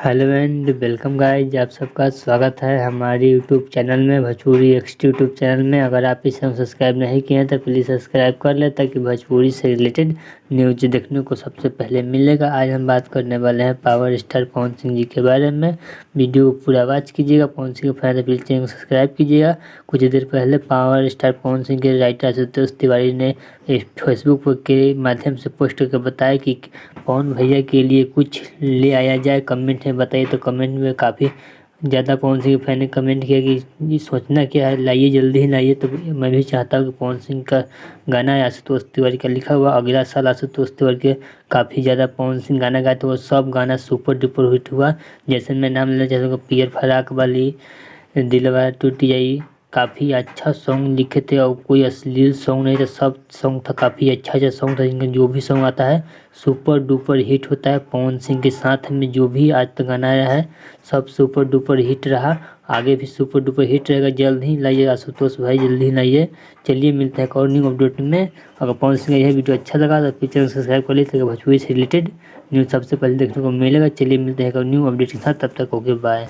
Hello and welcome guys, आप सबका स्वागत है हमारे यूट्यूब चैनल में, भोजपुरी एक्सटी यूट्यूब चैनल में। अगर आप इसे सब्सक्राइब नहीं किए हैं तो प्लीज़ सब्सक्राइब कर लें ताकि भोजपुरी से रिलेटेड न्यूज देखने को सबसे पहले मिलेगा। आज हम बात करने वाले हैं पावर स्टार पवन सिंह जी के बारे में। वीडियो को पूरा वॉच कीजिएगा। पवन सिंह के फैन प्लीज चैनल को सब्सक्राइब कीजिएगा। कुछ देर पहले पावर स्टार पवन सिंह के राइटर आशुतोष तिवारी ने फेसबुक के माध्यम से पोस्ट करके बताया कि पवन भैया के लिए कुछ ले आया जाए। कमेंट में बताइए, तो कमेंट में काफ़ी ज़्यादा पवन सिंह के फैन ने कमेंट किया कि ये सोचना क्या है, लाइए जल्दी ही लाइए। तो मैं भी चाहता हूँ कि पवन सिंह का गाना है आशुतोष तिवारी का लिखा हुआ, अगला साल आशुतोष तिवारी के काफ़ी ज़्यादा पवन सिंह गाना गाए तो वो सब गाना सुपर डुपर हिट हुआ। जैसे मैं नाम लेना चाहता हूँ पियर फराक वाली, दिलवा टूट जाई, काफ़ी अच्छा सॉन्ग लिखे थे और कोई अश्लील सॉन्ग नहीं था, सब सॉन्ग था काफ़ी अच्छा सॉन्ग था। इनका जो भी सॉन्ग आता है सुपर डुपर हिट होता है। पवन सिंह के साथ में जो भी आज तक गाना आया है सब सुपर डुपर हिट रहा, आगे भी सुपर डुपर हिट रहेगा। जल्द ही लाइए आशुतोष भाई, जल्दी ही लाइए। चलिए मिलते हैं एक और न्यू अपडेट में। अगर पवन सिंह का यह वीडियो अच्छा लगा तो प्लीज चैनल सब्सक्राइब कर लीजिए ताकि भोजपुरी से रिलेटेड न्यूज़ सबसे पहले देखने को मिलेगा। चलिए मिलते हैं एक और न्यू अपडेट के साथ, तब तक ओके बाय।